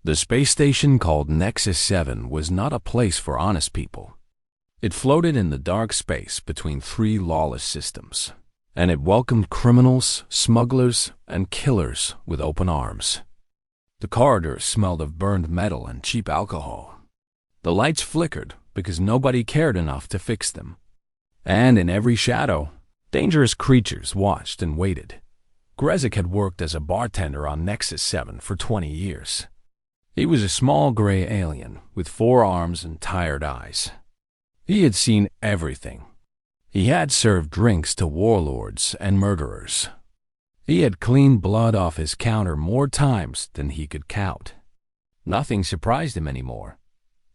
The space station called Nexus 7 was not a place for honest people. It floated in the dark space between three lawless systems, and it welcomed criminals, smugglers, and killers with open arms. The corridors smelled of burned metal and cheap alcohol. The lights flickered because nobody cared enough to fix them. And in every shadow, dangerous creatures watched and waited. Grezik had worked as a bartender on Nexus 7 for 20 years. He was a small gray alien with 4 arms and tired eyes. He had seen everything. He had served drinks to warlords and murderers. He had cleaned blood off his counter more times than he could count. Nothing surprised him anymore.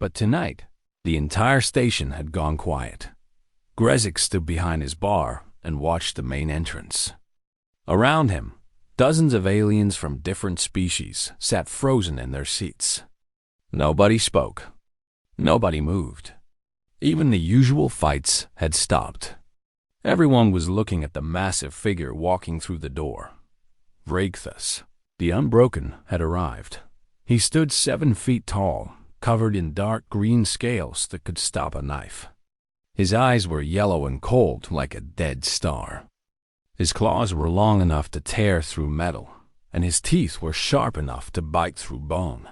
But tonight, the entire station had gone quiet. Grezik stood behind his bar and watched the main entrance. Around him, dozens of aliens from different species sat frozen in their seats. Nobody spoke. Nobody moved. Even the usual fights had stopped. Everyone was looking at the massive figure walking through the door. Vragthus, the Unbroken, had arrived. He stood 7 feet tall, covered in dark green scales that could stop a knife. His eyes were yellow and cold like a dead star. His claws were long enough to tear through metal, and his teeth were sharp enough to bite through bone.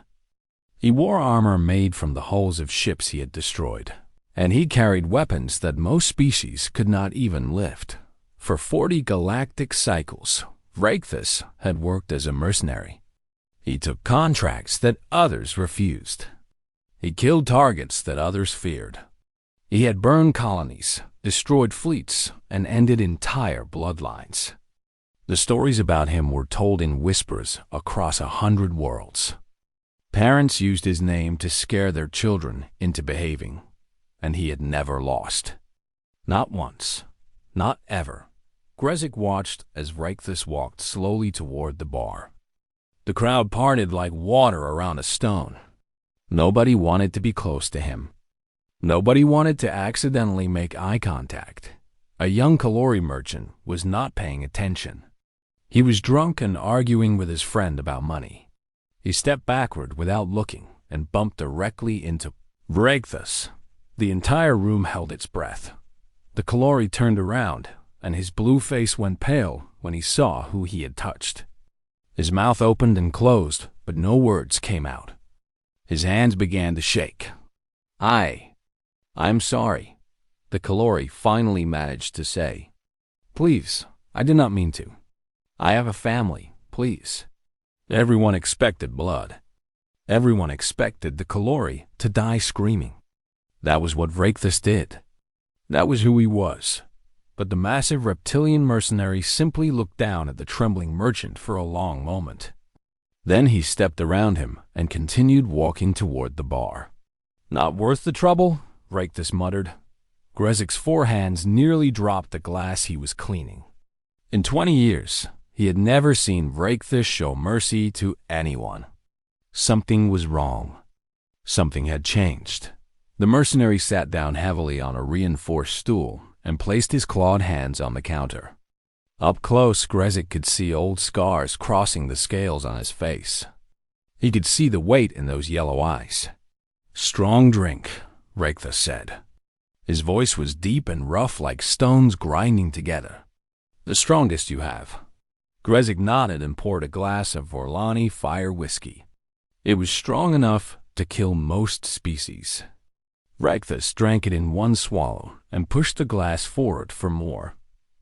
He wore armor made from the hulls of ships he had destroyed, and he carried weapons that most species could not even lift. For 40 galactic cycles, Vragthus had worked as a mercenary. He took contracts that others refused. He killed targets that others feared. He had burned colonies, destroyed fleets, and ended entire bloodlines. The stories about him were told in whispers across 100 worlds. Parents used his name to scare their children into behaving, and he had never lost. Not once, not ever. Grezik watched as Vragthus walked slowly toward the bar. The crowd parted like water around a stone. Nobody wanted to be close to him. Nobody wanted to accidentally make eye contact. A young Kalori merchant was not paying attention. He was drunk and arguing with his friend about money. He stepped backward without looking and bumped directly into Vragthus. The entire room held its breath. The Kalori turned around, and his blue face went pale when he saw who he had touched. His mouth opened and closed, but no words came out. His hands began to shake. I'm sorry, the Kalori finally managed to say. Please, I did not mean to. I have a family, please. Everyone expected blood. Everyone expected the Kalori to die screaming. That was what Vragthus did. That was who he was. But the massive reptilian mercenary simply looked down at the trembling merchant for a long moment. Then he stepped around him and continued walking toward the bar. Not worth the trouble, Vragthus muttered. Grezik's 4 hands nearly dropped the glass he was cleaning. In 20 years, he had never seen Vragthus show mercy to anyone. Something was wrong. Something had changed. The mercenary sat down heavily on a reinforced stool and placed his clawed hands on the counter. Up close, Grezik could see old scars crossing the scales on his face. He could see the weight in those yellow eyes. Strong drink, Vragthus said. His voice was deep and rough like stones grinding together. The strongest you have. Grezik nodded and poured a glass of Vorlani fire whiskey. It was strong enough to kill most species. Vragthus drank it in one swallow and pushed the glass forward for more.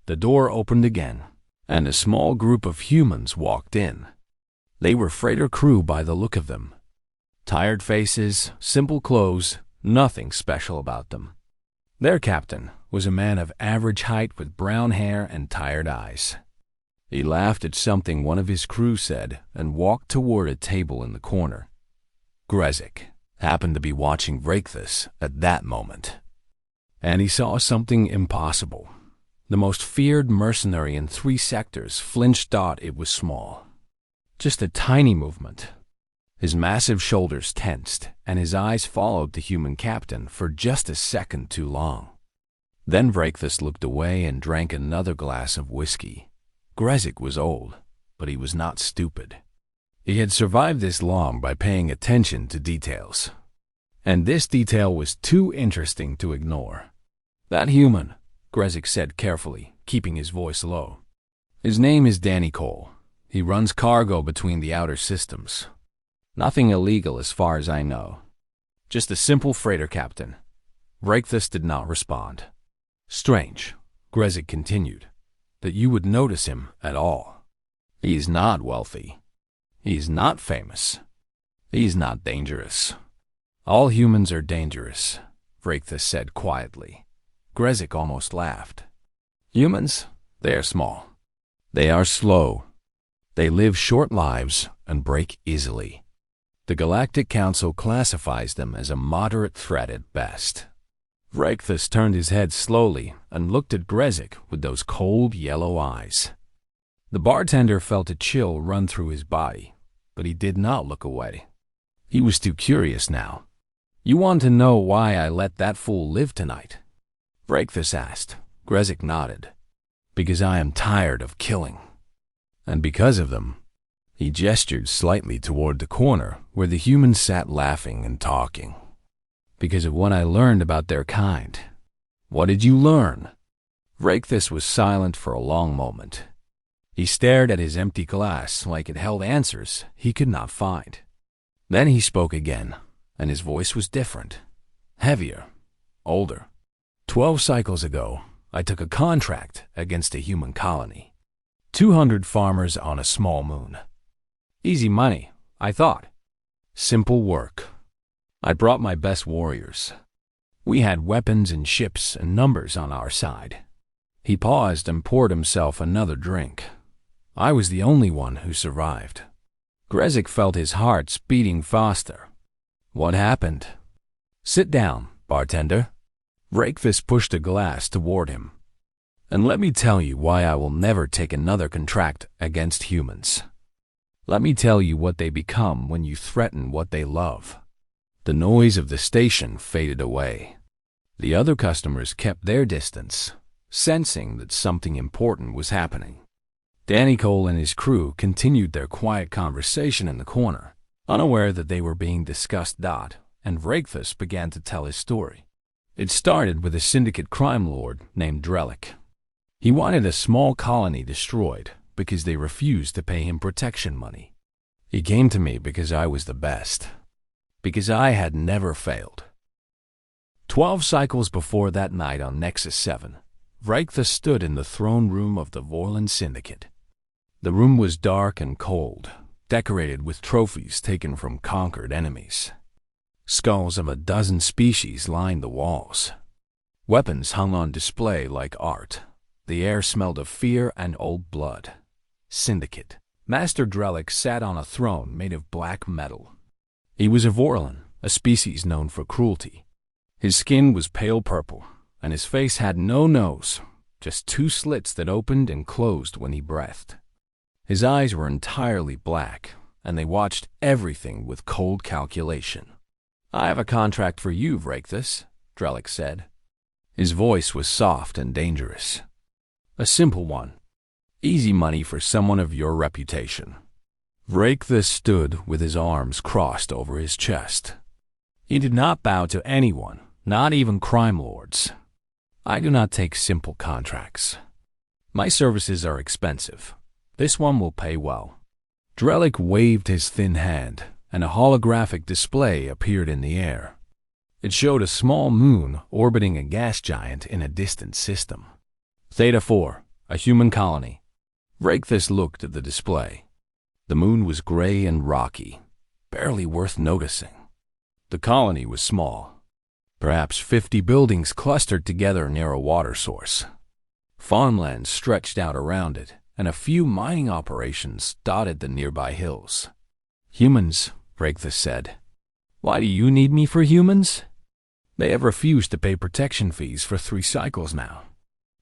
The door opened again, and a small group of humans walked in. They were freighter crew by the look of them. Tired faces, simple clothes, nothing special about them. Their captain was a man of average height with brown hair and tired eyes. He laughed at something one of his crew said and walked toward a table in the corner. Grezik happened to be watching Vragthus at that moment. And he saw something impossible. The most feared mercenary in 3 sectors flinched. It was small. Just a tiny movement. His massive shoulders tensed, and his eyes followed the human captain for just a second too long. Then Vragthus looked away and drank another glass of whiskey. Grezik was old, but he was not stupid. He had survived this long by paying attention to details. And this detail was too interesting to ignore. "That human," Grezik said carefully, keeping his voice low. "His name is Danny Cole. He runs cargo between the outer systems. Nothing illegal as far as I know. Just a simple freighter captain." Reichthus did not respond. "Strange," Grezik continued, "that you would notice him at all. He is not wealthy. He is not famous. He is not dangerous." "All humans are dangerous," Reichthus said quietly. Grezik almost laughed. "Humans, they are small. They are slow. They live short lives and break easily. The Galactic Council classifies them as a moderate threat at best." Reichthus turned his head slowly and looked at Grezik with those cold yellow eyes. The bartender felt a chill run through his body, but he did not look away. He was too curious now. "You want to know why I let that fool live tonight?" Reichthus asked. Grezik nodded. "Because I am tired of killing. And because of them." He gestured slightly toward the corner where the humans sat laughing and talking. "Because of what I learned about their kind." "What did you learn?" Reichthus was silent for a long moment. He stared at his empty glass like it held answers he could not find. Then he spoke again, and his voice was different, heavier, older. 12 cycles ago, I took a contract against a human colony. 200 farmers on a small moon. Easy money, I thought. Simple work. I brought my best warriors. We had weapons and ships and numbers on our side. He paused and poured himself another drink. I was the only one who survived. Grezik felt his heart beating faster. "What happened?" "Sit down, bartender." Reichthus pushed a glass toward him. "And let me tell you why I will never take another contract against humans. Let me tell you what they become when you threaten what they love." The noise of the station faded away. The other customers kept their distance, sensing that something important was happening. Danny Cole and his crew continued their quiet conversation in the corner, unaware that they were being discussed. And Reichthus began to tell his story. It started with a syndicate crime lord named Drellick. He wanted a small colony destroyed because they refused to pay him protection money. He came to me because I was the best, because I had never failed. 12 cycles before that night on Nexus 7, Reichthus stood in the throne room of the Vorlon Syndicate. The room was dark and cold, decorated with trophies taken from conquered enemies. Skulls of a dozen species lined the walls. Weapons hung on display like art. The air smelled of fear and old blood. Syndicate. Master Drellick sat on a throne made of black metal. He was a Vorlon, a species known for cruelty. His skin was pale purple, and his face had no nose, just 2 slits that opened and closed when he breathed. His eyes were entirely black, and they watched everything with cold calculation. "I have a contract for you, Reichthus," Drellick said. His voice was soft and dangerous. "A simple one. Easy money for someone of your reputation." Reichthus stood with his arms crossed over his chest. He did not bow to anyone, not even crime lords. "I do not take simple contracts. My services are expensive. This one will pay well." Drellick waved his thin hand, and a holographic display appeared in the air. It showed a small moon orbiting a gas giant in a distant system. "Theta 4, a human colony." Reichthus looked at the display. The moon was gray and rocky, barely worth noticing. The colony was small, perhaps 50 buildings clustered together near a water source. Farmland stretched out around it, and a few mining operations dotted the nearby hills. "Humans," Reichthus said. "Why do you need me for humans?" "They have refused to pay protection fees for 3 cycles now.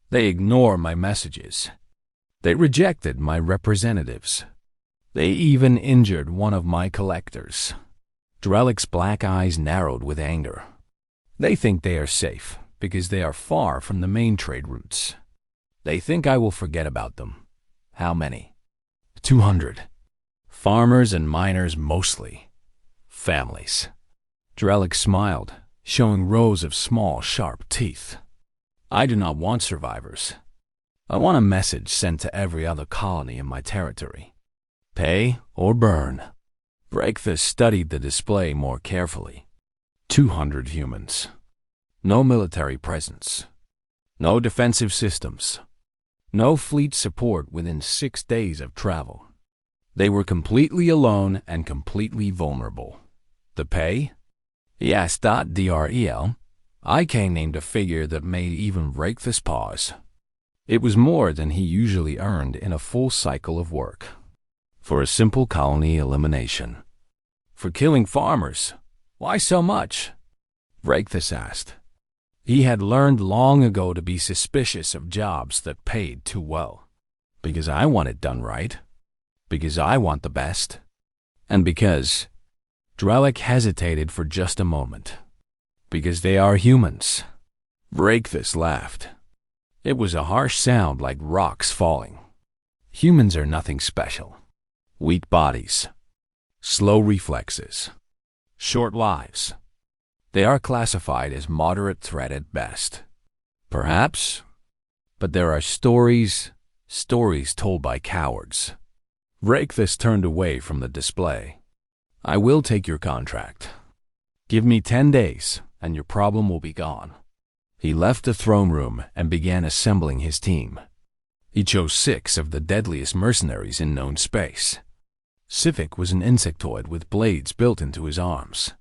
They ignore my messages. They rejected my representatives. They even injured one of my collectors." Drellick's black eyes narrowed with anger. "They think they are safe because they are far from the main trade routes. They think I will forget about them. How many?" 200. Farmers and miners mostly. Families. Drellick smiled, showing rows of small, sharp teeth. I do not want survivors. I want a message sent to every other colony in my territory. Pay or burn. Breakfast studied the display more carefully. 200 humans. No military presence. No defensive systems. No fleet support within 6 days of travel. They were completely alone and completely vulnerable. The pay? Yes.drel. IK named a figure that made even Raithus pause. It was more than he usually earned in a full cycle of work. For a simple colony elimination. For killing farmers. Why so much? Raithus asked. He had learned long ago to be suspicious of jobs that paid too well. Because I want it done right. Because I want the best. And because... Drellick hesitated for just a moment. Because they are humans. Raithus laughed. It was a harsh sound like rocks falling. Humans are nothing special. Weak bodies. Slow reflexes. Short lives. They are classified as moderate threat at best. Perhaps. But there are stories told by cowards. Raithus turned away from the display. I will take your contract. Give me 10 days, and your problem will be gone. He left the throne room and began assembling his team. He chose 6 of the deadliest mercenaries in known space. Sifik was an insectoid with blades built into his arms.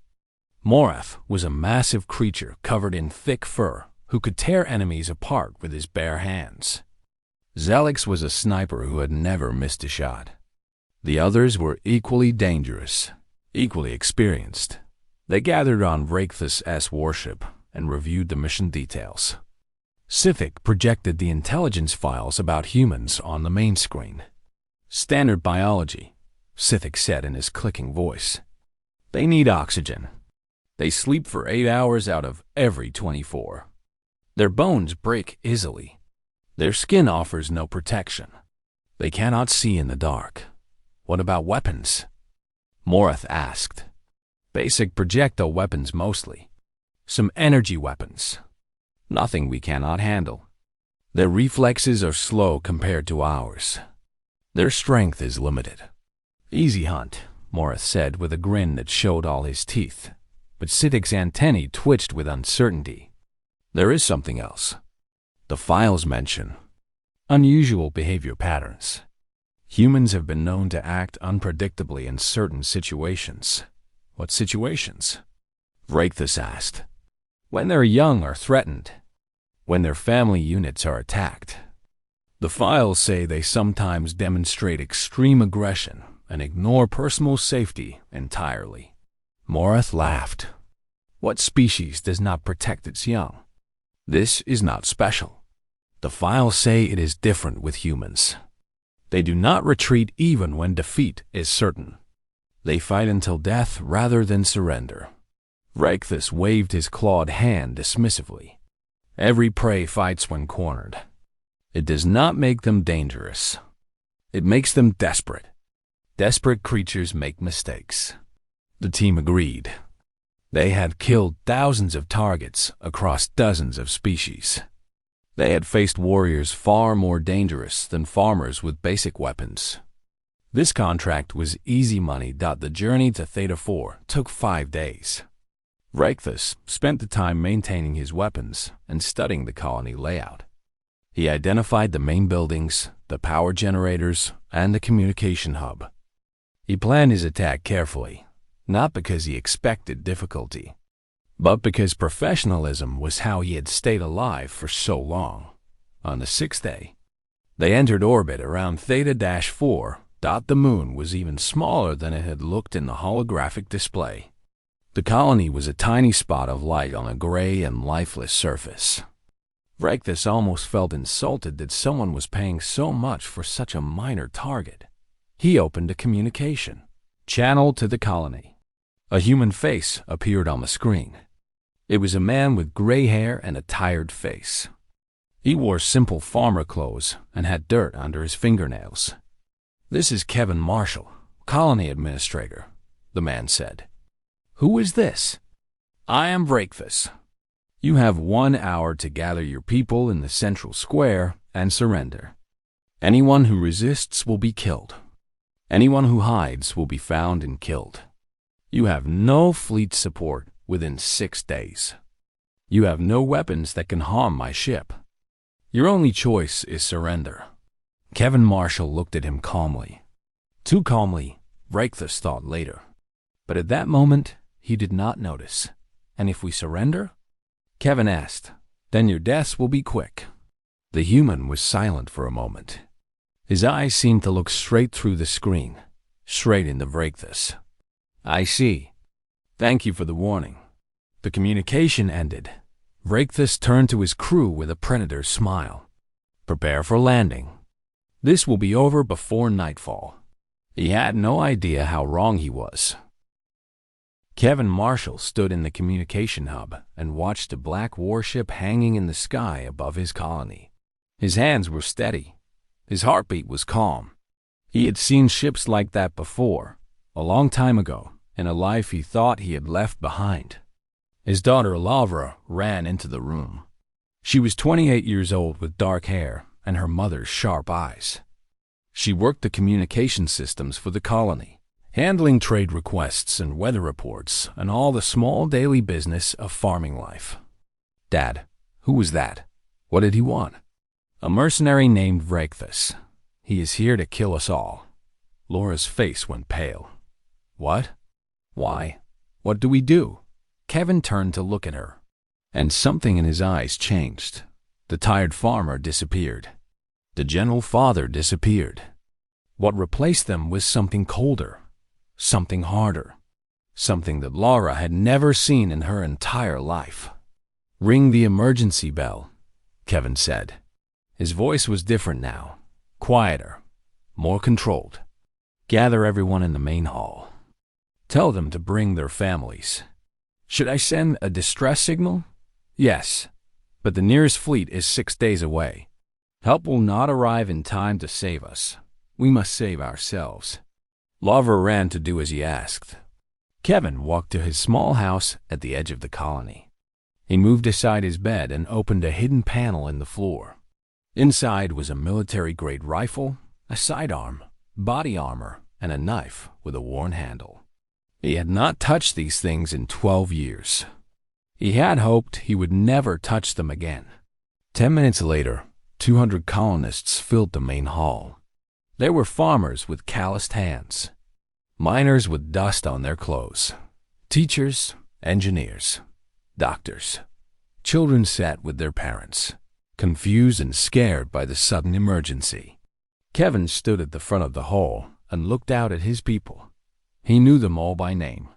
Morath was a massive creature covered in thick fur who could tear enemies apart with his bare hands. Zelix was a sniper who had never missed a shot. The others were equally dangerous, equally experienced. They gathered on Raithus' warship and reviewed the mission details. Sifik projected the intelligence files about humans on the main screen. Standard biology, Sifik said in his clicking voice. They need oxygen. They sleep for 8 hours out of every 24. Their bones break easily. Their skin offers no protection. They cannot see in the dark. What about weapons? Morath asked. Basic projectile weapons mostly. Some energy weapons. Nothing we cannot handle. Their reflexes are slow compared to ours. Their strength is limited. Easy hunt, Morath said with a grin that showed all his teeth. But Sifik's antennae twitched with uncertainty. There is something else. The files mention unusual behavior patterns. Humans have been known to act unpredictably in certain situations. What situations? Raithus asked. When their young are threatened. When their family units are attacked. The files say they sometimes demonstrate extreme aggression and ignore personal safety entirely. Morath laughed. What species does not protect its young? This is not special. The files say it is different with humans. They do not retreat even when defeat is certain. They fight until death rather than surrender. Raithus waved his clawed hand dismissively. Every prey fights when cornered. It does not make them dangerous. It makes them desperate. Desperate creatures make mistakes. The team agreed. They had killed thousands of targets across dozens of species. They had faced warriors far more dangerous than farmers with basic weapons. This contract was easy money. The journey to Theta 4 took 5 days. Raithus spent the time maintaining his weapons and studying the colony layout. He identified the main buildings, the power generators, and the communication hub. He planned his attack carefully, not because he expected difficulty, but because professionalism was how he had stayed alive for so long. On the 6th day, they entered orbit around Theta-4. The moon was even smaller than it had looked in the holographic display. The colony was a tiny spot of light on a gray and lifeless surface. Raithus almost felt insulted that someone was paying so much for such a minor target. He opened a communication channel to the colony. A human face appeared on the screen. It was a man with gray hair and a tired face. He wore simple farmer clothes and had dirt under his fingernails. This is Kevin Marshall, Colony Administrator, the man said. Who is this? I am Breakfast. You have 1 hour to gather your people in the central square and surrender. Anyone who resists will be killed. Anyone who hides will be found and killed. You have no fleet support within 6 days. You have no weapons that can harm my ship. Your only choice is surrender. Kevin Marshall looked at him calmly. Too calmly, Breakfast thought later. But at that moment, he did not notice. And if we surrender? Kevin asked. Then your deaths will be quick. The human was silent for a moment. His eyes seemed to look straight through the screen, straight into Breakfast. I see. Thank you for the warning. The communication ended. Breakfast turned to his crew with a predator's smile. Prepare for landing. This will be over before nightfall. He had no idea how wrong he was. Kevin Marshall stood in the communication hub and watched a black warship hanging in the sky above his colony. His hands were steady. His heartbeat was calm. He had seen ships like that before, a long time ago, in a life he thought he had left behind. His daughter Lavra ran into the room. She was 28 years old with dark hair and her mother's sharp eyes. She worked the communication systems for the colony, handling trade requests and weather reports and all the small daily business of farming life. Dad, who was that? What did he want? A mercenary named Breakfast. He is here to kill us all. Laura's face went pale. What? Why? What do we do? Kevin turned to look at her, and something in his eyes changed. The tired farmer disappeared. The gentle father disappeared. What replaced them was something colder, something harder, something that Laura had never seen in her entire life. Ring the emergency bell, Kevin said. His voice was different now, quieter, more controlled. Gather everyone in the main hall. Tell them to bring their families. Should I send a distress signal? Yes, but the nearest fleet is 6 days away. Help will not arrive in time to save us. We must save ourselves. Lavra ran to do as he asked. Kevin walked to his small house at the edge of the colony. He moved aside his bed and opened a hidden panel in the floor. Inside was a military-grade rifle, a sidearm, body armor, and a knife with a worn handle. He had not touched these things in 12 years. He had hoped he would never touch them again. 10 minutes later, 200 colonists filled the main hall. There were farmers with calloused hands, miners with dust on their clothes, teachers, engineers, doctors. Children sat with their parents, confused and scared by the sudden emergency. Kevin stood at the front of the hall and looked out at his people. He knew them all by name.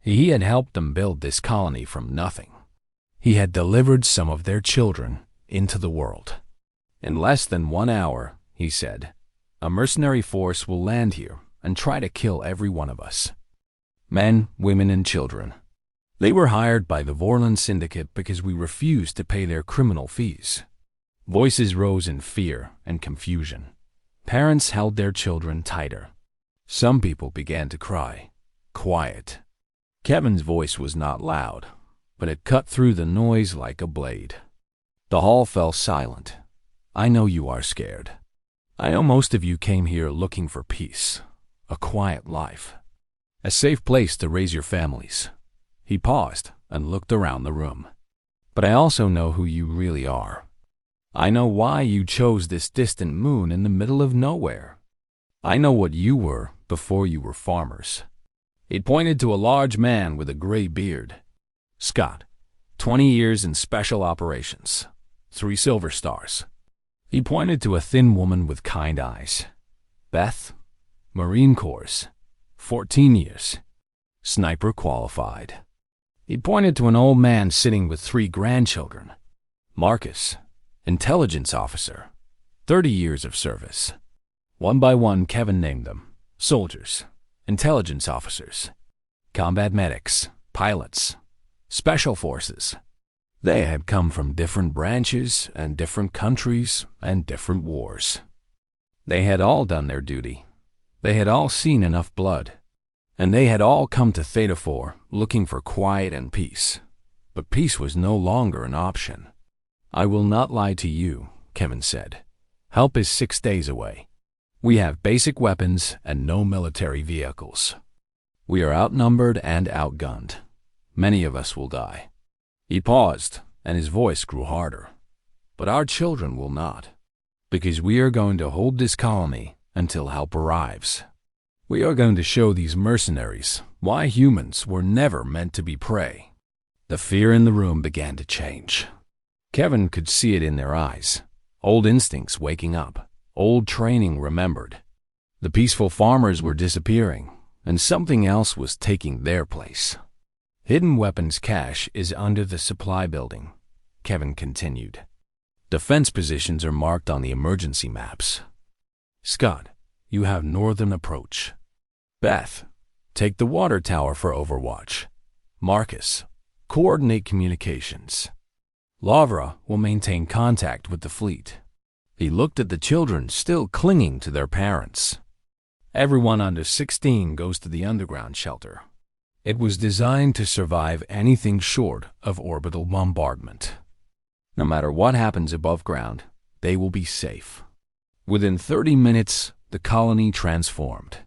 He had helped them build this colony from nothing. He had delivered some of their children into the world. In less than 1 hour, he said, a mercenary force will land here and try to kill every one of us. Men, women, and children. They were hired by the Vorlon Syndicate because we refused to pay their criminal fees. Voices rose in fear and confusion. Parents held their children tighter. Some people began to cry. Quiet. Kevin's voice was not loud, but it cut through the noise like a blade. The hall fell silent. I know you are scared. I know most of you came here looking for peace, a quiet life, a safe place to raise your families. He paused and looked around the room. But I also know who you really are. I know why you chose this distant moon in the middle of nowhere. I know what you were before you were farmers. He pointed to a large man with a gray beard. Scott, 20 years in special operations, 3 silver stars. He pointed to a thin woman with kind eyes. Beth, Marine Corps, 14 years, sniper qualified. He pointed to an old man sitting with 3 grandchildren. Marcus, intelligence officer, 30 years of service. One by one, Kevin named them. Soldiers, intelligence officers, combat medics, pilots, special forces. They had come from different branches and different countries and different wars. They had all done their duty. They had all seen enough blood, and they had all come to Theta 4 looking for quiet and peace. But peace was no longer an option. "I will not lie to you," Kevin said. "Help is 6 days away. We have basic weapons and no military vehicles. We are outnumbered and outgunned. Many of us will die." He paused, and his voice grew harder. "But our children will not, because we are going to hold this colony until help arrives. We are going to show these mercenaries why humans were never meant to be prey." The fear in the room began to change. Kevin could see it in their eyes. Old instincts waking up, old training remembered. The peaceful farmers were disappearing, and something else was taking their place. "Hidden weapons cache is under the supply building," Kevin continued. "Defense positions are marked on the emergency maps. Scott, you have northern approach. Beth, take the water tower for overwatch. Marcus, coordinate communications. Lavra will maintain contact with the fleet." He looked at the children still clinging to their parents. "Everyone under 16 goes to the underground shelter. It was designed to survive anything short of orbital bombardment. No matter what happens above ground, they will be safe." Within 30 minutes, the colony transformed.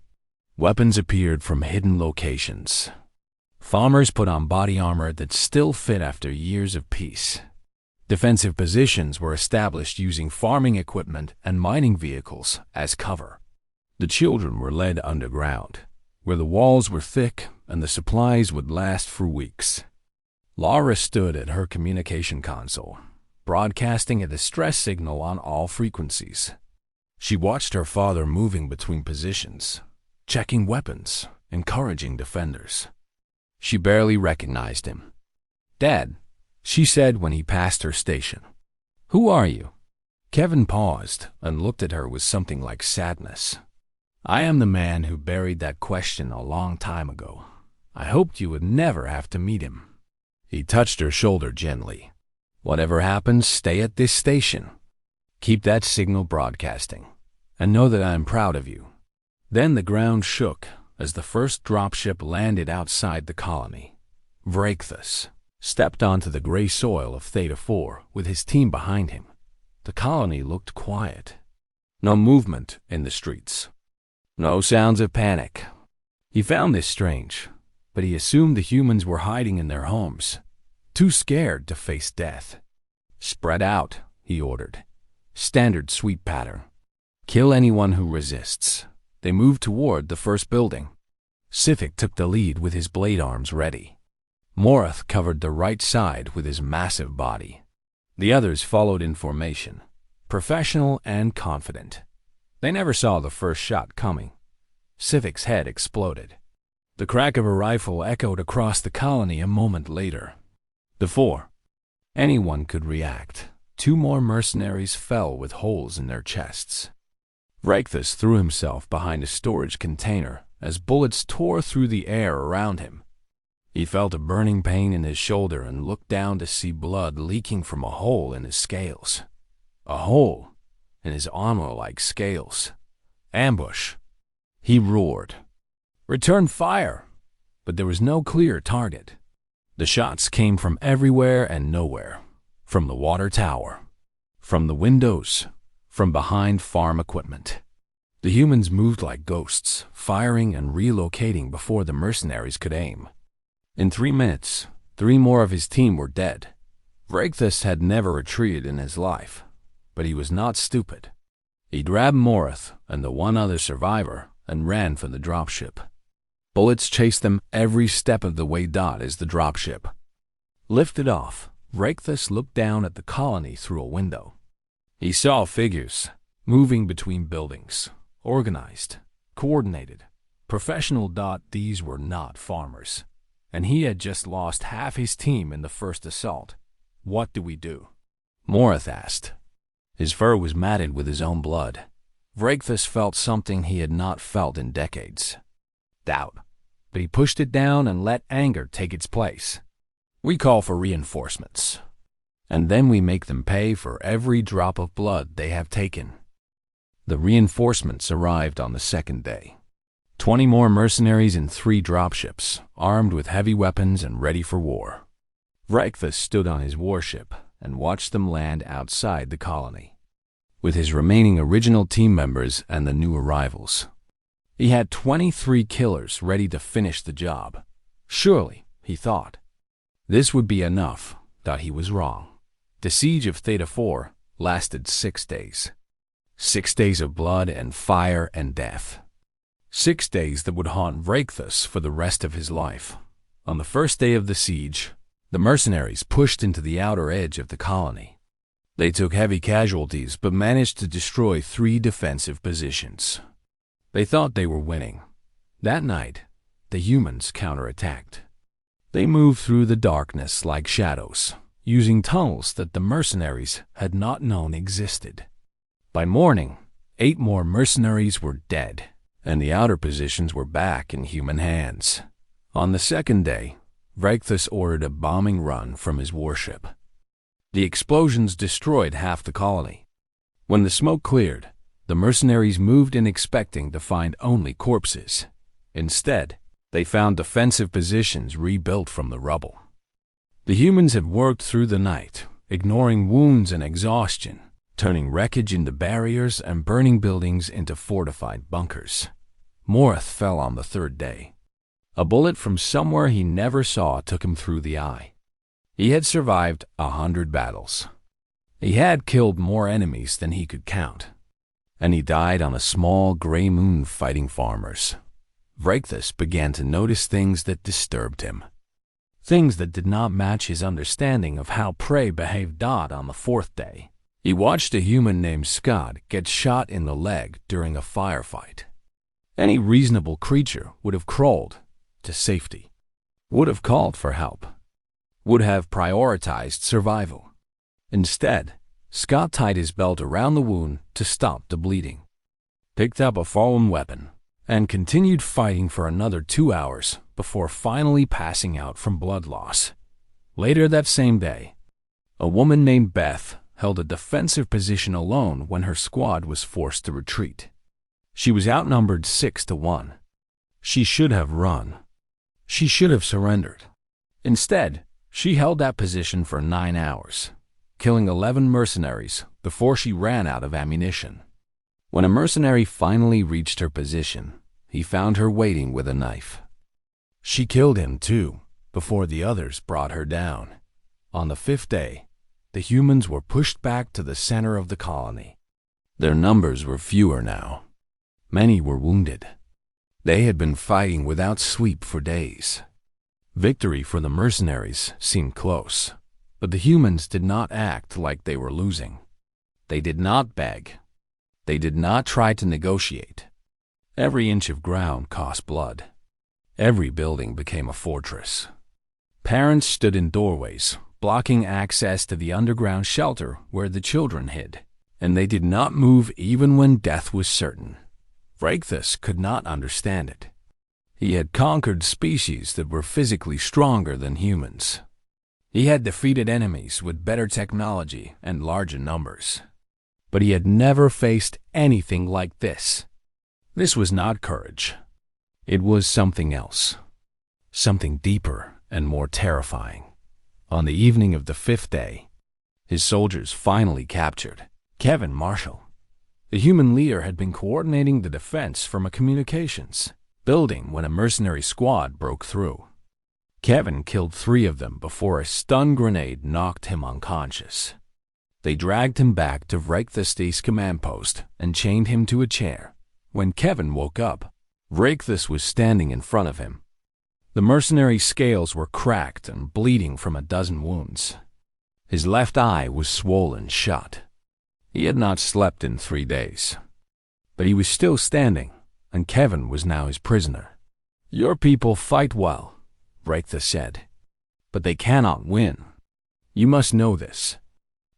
Weapons appeared from hidden locations. Farmers put on body armor that still fit after years of peace. Defensive positions were established using farming equipment and mining vehicles as cover. The children were led underground, where the walls were thick and the supplies would last for weeks. Laura stood at her communication console, broadcasting a distress signal on all frequencies. She watched her father moving between positions, checking weapons, encouraging defenders. She barely recognized him. "Dad," she said when he passed her station. "Who are you?" Kevin paused and looked at her with something like sadness. "I am the man who buried that question a long time ago. I hoped you would never have to meet him." He touched her shoulder gently. "Whatever happens, stay at this station. Keep that signal broadcasting, and know that I am proud of you." Then the ground shook as the first dropship landed outside the colony. Vraichthus stepped onto the gray soil of Theta 4 with his team behind him. The colony looked quiet. No movement in the streets. No sounds of panic. He found this strange, but he assumed the humans were hiding in their homes, too scared to face death. "Spread out," he ordered. Standard sweep pattern. "Kill anyone who resists." They moved toward the first building. Sifik took the lead with his blade arms ready. Morath covered the right side with his massive body. The others followed in formation, professional and confident. They never saw the first shot coming. Sifik's head exploded. The crack of a rifle echoed across the colony a moment later. Before anyone could react, 2 more mercenaries fell with holes in their chests. Vraichthus threw himself behind a storage container as bullets tore through the air around him. He felt a burning pain in his shoulder and looked down to see blood leaking from a hole in his scales. A hole in his armor-like scales. "Ambush!" He roared. "Return fire!" But there was no clear target. The shots came from everywhere and nowhere. From the water tower. From the windows. From behind farm equipment. The humans moved like ghosts, firing and relocating before the mercenaries could aim. In 3 minutes, 3 more of his team were dead. Vraichthus had never retreated in his life, but he was not stupid. He grabbed Morath and the 1 other survivor and ran for the dropship. Bullets chased them every step of the way. As the dropship lifted off, Vraichthus looked down at the colony through a window. He saw figures moving between buildings, organized, coordinated, professional. These were not farmers, and he had just lost half his team in the first assault. "What do we do?" Morath asked. His fur was matted with his own blood. Vraichthus felt something he had not felt in decades. Doubt. But he pushed it down and let anger take its place. "We call for reinforcements. And then we make them pay for every drop of blood they have taken." The reinforcements arrived on the second day. 20 more mercenaries and 3 dropships, armed with heavy weapons and ready for war. Reichthus stood on his warship and watched them land outside the colony, with his remaining original team members and the new arrivals. He had 23 killers ready to finish the job. Surely, he thought, this would be enough, but he was wrong. The siege of Theta 4 lasted 6 days. 6 days of blood and fire and death. 6 days that would haunt Reichthus for the rest of his life. On the first day of the siege, the mercenaries pushed into the outer edge of the colony. They took heavy casualties but managed to destroy 3 defensive positions. They thought they were winning. That night, the humans counterattacked. They moved through the darkness like shadows, using tunnels that the mercenaries had not known existed. By morning, 8 more mercenaries were dead, and the outer positions were back in human hands. On the second day, Reichthus ordered a bombing run from his warship. The explosions destroyed half the colony. When the smoke cleared, the mercenaries moved in expecting to find only corpses. Instead, they found defensive positions rebuilt from the rubble. The humans had worked through the night, ignoring wounds and exhaustion, turning wreckage into barriers and burning buildings into fortified bunkers. Morith fell on the third day. A bullet from somewhere he never saw took him through the eye. He had survived 100 battles. He had killed more enemies than he could count, and he died on a small gray moon fighting farmers. Reichthus began to notice things that disturbed him. Things that did not match his understanding of how prey behaved. On the 4th day, he watched a human named Scott get shot in the leg during a firefight. Any reasonable creature would have crawled to safety, would have called for help, would have prioritized survival. Instead, Scott tied his belt around the wound to stop the bleeding, picked up a fallen weapon, and continued fighting for another 2 hours before finally passing out from blood loss. Later that same day, a woman named Beth held a defensive position alone when her squad was forced to retreat. She was outnumbered 6-1. She should have run. She should have surrendered. Instead, she held that position for 9 hours, killing 11 mercenaries before she ran out of ammunition. When a mercenary finally reached her position, he found her waiting with a knife. She killed him too, before the others brought her down. On the 5th day, the humans were pushed back to the center of the colony. Their numbers were fewer now. Many were wounded. They had been fighting without sleep for days. Victory for the mercenaries seemed close, but the humans did not act like they were losing. They did not beg. They did not try to negotiate. Every inch of ground cost blood. Every building became a fortress. Parents stood in doorways, blocking access to the underground shelter where the children hid, and they did not move even when death was certain. Reichthus could not understand it. He had conquered species that were physically stronger than humans. He had defeated enemies with better technology and larger numbers. But he had never faced anything like this. This was not courage. It was something else. Something deeper and more terrifying. On the evening of the 5th day, his soldiers finally captured Kevin Marshall. The human leader had been coordinating the defense from a communications building when a mercenary squad broke through. Kevin killed 3 of them before a stun grenade knocked him unconscious. They dragged him back to Reichthus' command post and chained him to a chair. When Kevin woke up, Reichthus was standing in front of him. The mercenary's scales were cracked and bleeding from a dozen wounds. His left eye was swollen shut. He had not slept in 3 days. But he was still standing, and Kevin was now his prisoner. "Your people fight well," Reichthus said, "but they cannot win. You must know this.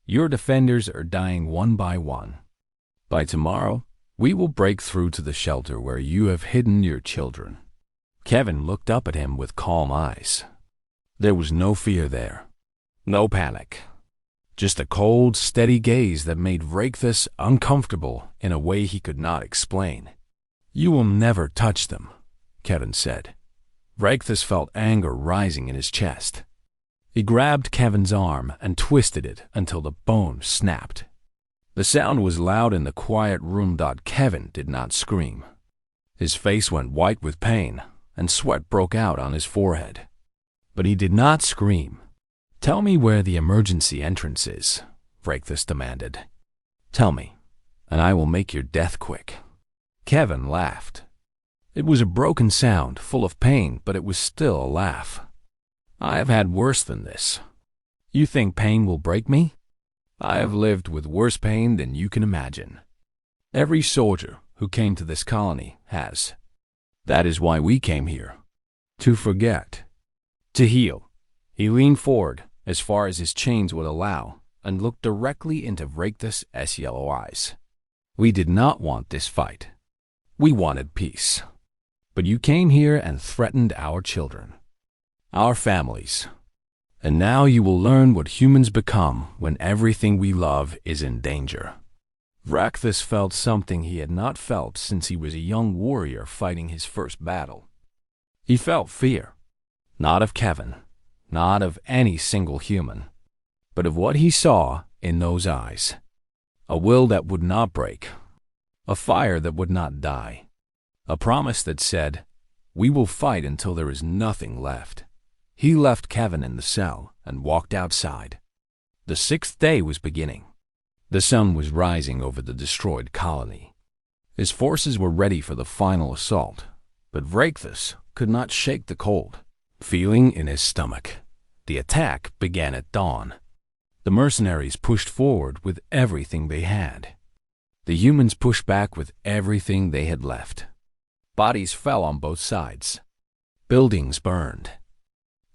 Your defenders are dying one by one. By tomorrow, we will break through to the shelter where you have hidden your children." Kevin looked up at him with calm eyes. There was no fear there, no panic, just a cold, steady gaze that made Reichthus uncomfortable in a way he could not explain. You will never touch them, Kevin said. Reichthus felt anger rising in his chest. He grabbed Kevin's arm and twisted it until the bone snapped. The sound was loud in the quiet room. Kevin did not scream. His face went white with pain, and sweat broke out on his forehead. But he did not scream. Tell me where the emergency entrance is, Reichthus demanded. Tell me, and I will make your death quick. Kevin laughed. It was a broken sound, full of pain, but it was still a laugh. I have had worse than this. You think pain will break me? I have lived with worse pain than you can imagine. Every soldier who came to this colony has. That is why we came here. To forget. To heal. He leaned forward as far as his chains would allow and looked directly into Reichthus' yellow eyes. We did not want this fight. We wanted peace. But you came here and threatened our children, our families. And now you will learn what humans become when everything we love is in danger. Reichthus felt something he had not felt since he was a young warrior fighting his first battle. He felt fear, not of Kevin, not of any single human, but of what he saw in those eyes. A will that would not break, a fire that would not die, a promise that said, we will fight until there is nothing left. He left Kevin in the cell and walked outside. The 6th day was beginning. The sun was rising over the destroyed colony. His forces were ready for the final assault, but Reichthus could not shake the cold feeling in his stomach. The attack began at dawn. The mercenaries pushed forward with everything they had. The humans pushed back with everything they had left. Bodies fell on both sides. Buildings burned.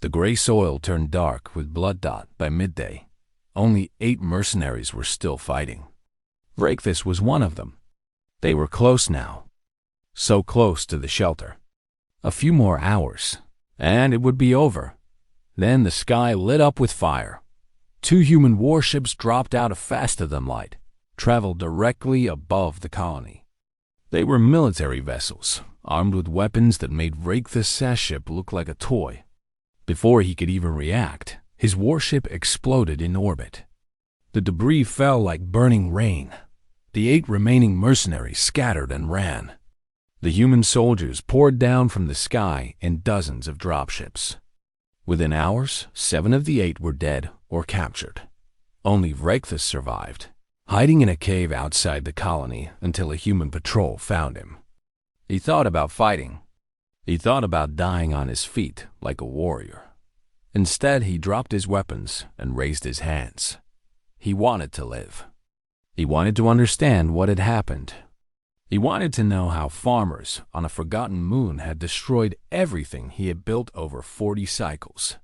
The gray soil turned dark with blood. By midday, only 8 mercenaries were still fighting. Reichthus was one of them. They were close now. So close to the shelter. A few more hours, and it would be over. Then the sky lit up with fire. 2 human warships dropped out of faster than light, traveled directly above the colony. They were military vessels, armed with weapons that made Reichthus' ship look like a toy. Before he could even react, his warship exploded in orbit. The debris fell like burning rain. The 8 remaining mercenaries scattered and ran. The human soldiers poured down from the sky in dozens of dropships. Within hours, 7 of the 8 were dead or captured. Only Reichthus survived, hiding in a cave outside the colony until a human patrol found him. He thought about fighting. He thought about dying on his feet like a warrior. Instead, he dropped his weapons and raised his hands. He wanted to live. He wanted to understand what had happened. He wanted to know how farmers on a forgotten moon had destroyed everything he had built over 40 cycles.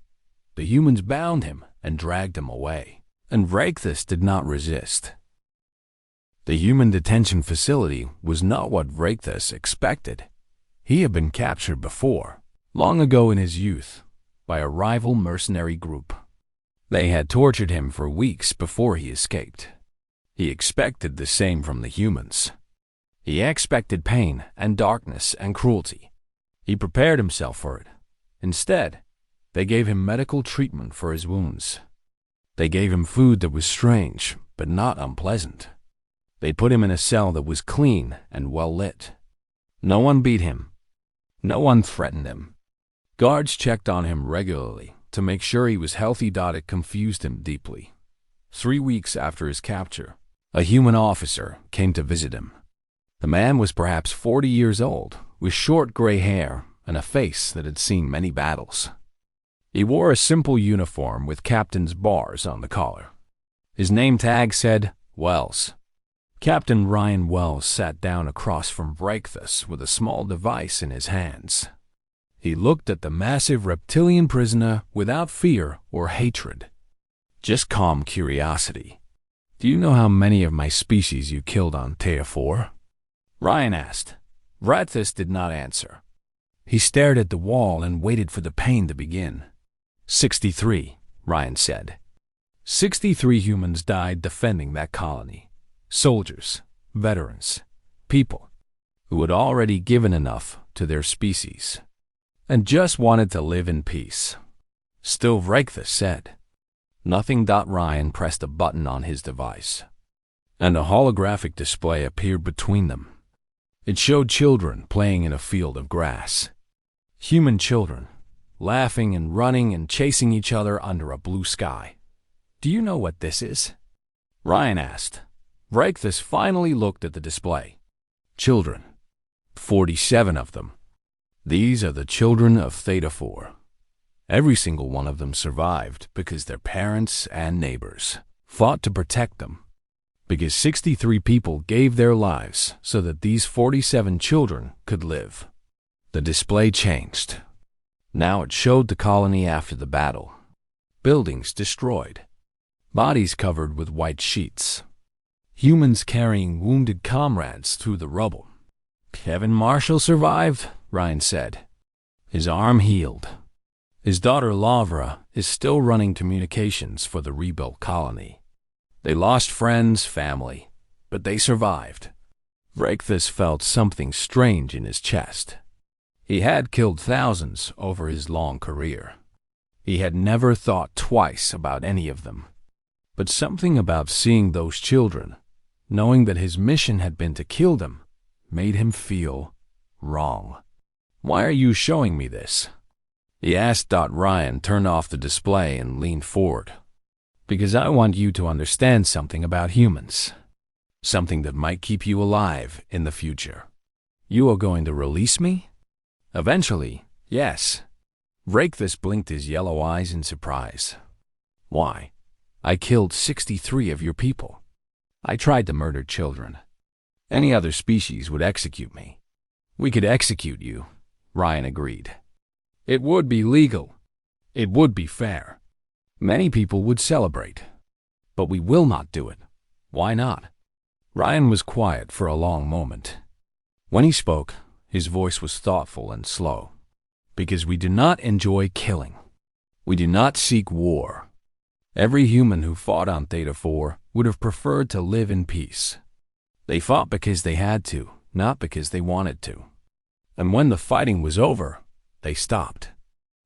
The humans bound him and dragged him away, and Reichthus did not resist. The human detention facility was not what Reichthus expected. He had been captured before, long ago in his youth, by a rival mercenary group. They had tortured him for weeks before he escaped. He expected the same from the humans. He expected pain and darkness and cruelty. He prepared himself for it. Instead, they gave him medical treatment for his wounds. They gave him food that was strange, but not unpleasant. They put him in a cell that was clean and well lit. No one beat him. No one threatened him. Guards checked on him regularly to make sure he was healthy. It confused him deeply. 3 weeks after his capture, a human officer came to visit him. The man was perhaps 40 years old, with short gray hair and a face that had seen many battles. He wore a simple uniform with captain's bars on the collar. His name tag said Wells. Captain Ryan Wells sat down across from Reichthus with a small device in his hands. He looked at the massive reptilian prisoner without fear or hatred, just calm curiosity. Do you know how many of my species you killed on Theta 4? Ryan asked. Reichthus did not answer. He stared at the wall and waited for the pain to begin. 63, Ryan said. 63 humans died defending that colony. Soldiers, veterans, people. who had already given enough to their species and just wanted to live in peace. Still, Vrekthus said nothing. Ryan pressed a button on his device, and a holographic display appeared between them. It showed children playing in a field of grass. Human children, laughing and running and chasing each other under a blue sky. "Do you know what this is?" Ryan asked. Vrekthus finally looked at the display. "Children. 47 of them. These are the children of Theta 4. Every single one of them survived because their parents and neighbors fought to protect them. Because 63 people gave their lives so that these 47 children could live." The display changed. Now it showed the colony after the battle. Buildings destroyed. Bodies covered with white sheets. Humans carrying wounded comrades through the rubble. "Kevin Marshall survived," Ryan said. "His arm healed. His daughter Lavra is still running communications for the rebuilt colony. They lost friends, family, but they survived." Vrekthus felt something strange in his chest. He had killed thousands over his long career. He had never thought twice about any of them. But something about seeing those children, knowing that his mission had been to kill them, made him feel wrong. "Why are you showing me this?" he asked. Ryan turned off the display and leaned forward. "Because I want you to understand something about humans. Something that might keep you alive in the future." "You are going to release me?" "Eventually, yes." Vrekthus blinked his yellow eyes in surprise. "Why? I killed 63 of your people. I tried to murder children. Any other species would execute me." "We could execute you," Ryan agreed. "It would be legal. It would be fair. Many people would celebrate. But we will not do it. Why not?" Ryan was quiet for a long moment. When he spoke, his voice was thoughtful and slow. "Because we do not enjoy killing. We do not seek war. Every human who fought on Theta 4 would have preferred to live in peace. They fought because they had to, not because they wanted to. And when the fighting was over, they stopped."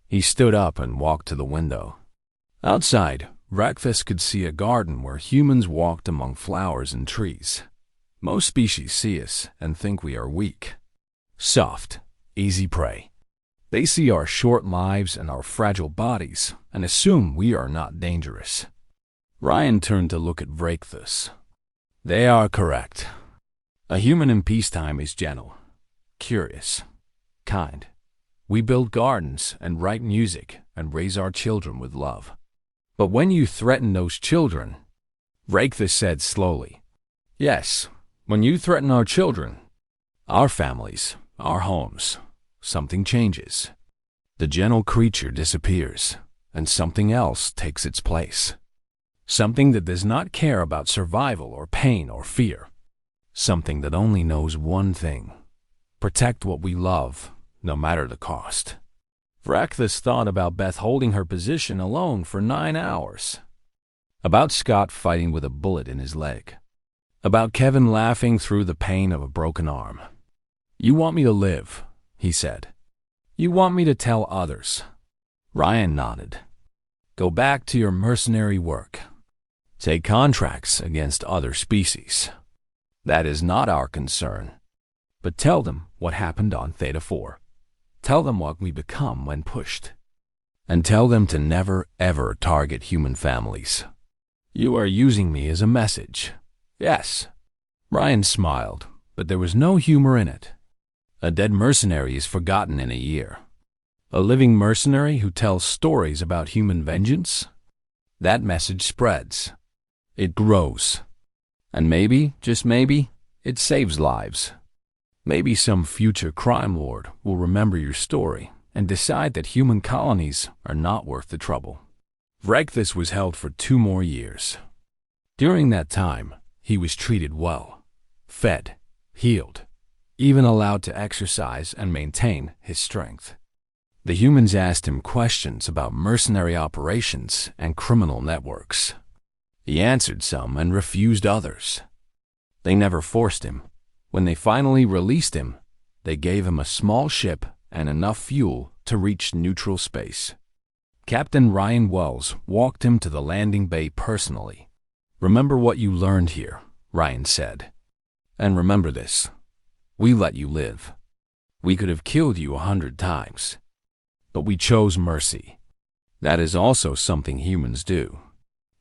He stood up and walked to the window. Outside, Vrekthus could see a garden where humans walked among flowers and trees. Most species see us and think we are weak. Soft, easy prey. They see our short lives and our fragile bodies and assume we are not dangerous. Ryan turned to look at Vrekthus. "They are correct. A human in peacetime is gentle, curious, kind. We build gardens and write music and raise our children with love. But when you threaten those children," Vrekthus said slowly, "yes, when you threaten our children, our families, our homes, something changes. The gentle creature disappears, and something else takes its place. Something that does not care about survival or pain or fear. Something that only knows one thing: protect what we love, no matter the cost." Vrekthus thought about Beth holding her position alone for 9 hours. About Scott fighting with a bullet in his leg. About Kevin laughing through the pain of a broken arm. "You want me to live," he said. "You want me to tell others." Ryan nodded. "Go back to your mercenary work. Take contracts against other species. That is not our concern. But tell them what happened on Theta 4. Tell them what we become when pushed. And tell them to never, ever target human families. You are using me as a message." "Yes." Ryan smiled, but there was no humor in it. A dead mercenary is forgotten in a year. A living mercenary who tells stories about human vengeance? That message spreads. It grows. And maybe, just maybe, it saves lives. Maybe some future crime lord will remember your story and decide that human colonies are not worth the trouble. Vrekthus was held for 2 more years. During that time, he was treated well, fed, healed, even allowed to exercise and maintain his strength. The humans asked him questions about mercenary operations and criminal networks. He answered some and refused others. They never forced him. When they finally released him, they gave him a small ship and enough fuel to reach neutral space. Captain Ryan Wells walked him to the landing bay personally. "Remember what you learned here," Ryan said. "And remember this. We let you live. We could have killed you 100 times. But we chose mercy. That is also something humans do."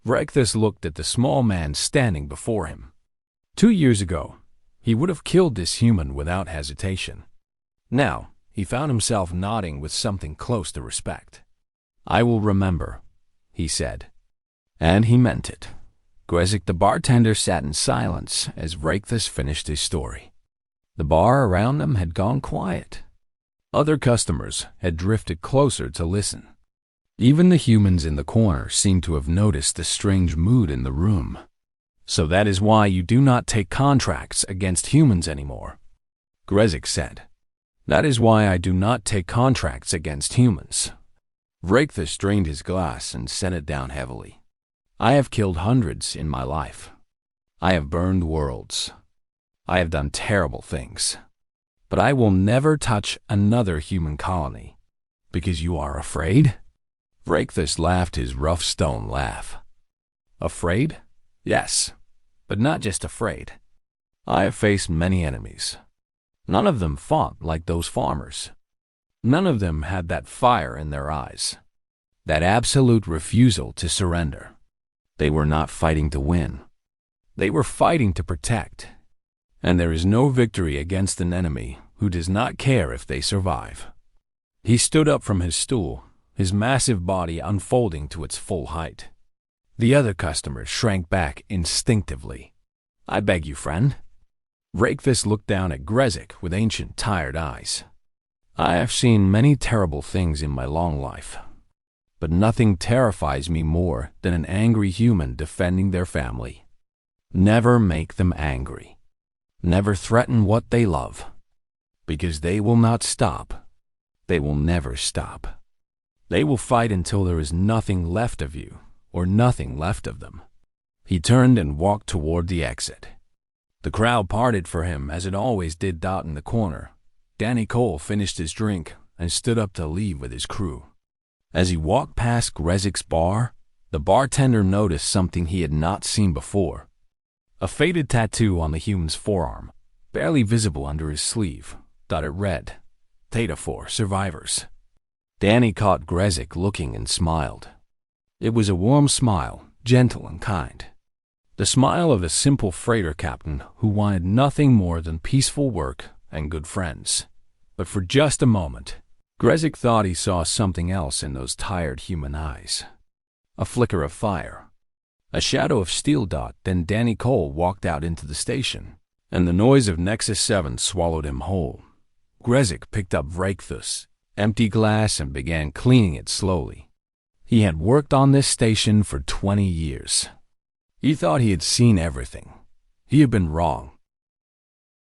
Vrekthus looked at the small man standing before him. 2 years ago, he would have killed this human without hesitation. Now, he found himself nodding with something close to respect. "I will remember," he said. And he meant it. Grezik the bartender sat in silence as Vrekthus finished his story. The bar around them had gone quiet. Other customers had drifted closer to listen. Even the humans in the corner seemed to have noticed the strange mood in the room. "So that is why you do not take contracts against humans anymore," Grezik said. "That is why I do not take contracts against humans." Vrekthus drained his glass and set it down heavily. "I have killed hundreds in my life. I have burned worlds. I have done terrible things. But I will never touch another human colony. Because you are afraid?" Vrekthus laughed his rough stone laugh. "Afraid? Yes, but not just afraid. I have faced many enemies. None of them fought like those farmers. None of them had that fire in their eyes, that absolute refusal to surrender. They were not fighting to win. They were fighting to protect. And there is no victory against an enemy who does not care if they survive." He stood up from his stool, his massive body unfolding to its full height. The other customers shrank back instinctively. "I beg you, friend." Vrekthus looked down at Grezik with ancient, tired eyes. "I have seen many terrible things in my long life, but nothing terrifies me more than an angry human defending their family. Never make them angry. Never threaten what they love, because they will not stop. They will never stop. They will fight until there is nothing left of you, or nothing left of them." He turned and walked toward the exit. The crowd parted for him as it always did dot in the corner. Danny Cole finished his drink and stood up to leave with his crew. As he walked past Grezik's bar, the bartender noticed something he had not seen before. A faded tattoo on the human's forearm, barely visible under his sleeve, dotted red, Theta for survivors. Danny caught Grezik looking and smiled. It was a warm smile, gentle and kind. The smile of a simple freighter captain who wanted nothing more than peaceful work and good friends. But for just a moment, Grezik thought he saw something else in those tired human eyes. A flicker of fire. A shadow of steel dot, then Danny Cole walked out into the station, and the noise of Nexus 7 swallowed him whole. Grezik picked up Vrekthus' empty glass and began cleaning it slowly. He had worked on this station for 20 years. He thought he had seen everything. He had been wrong.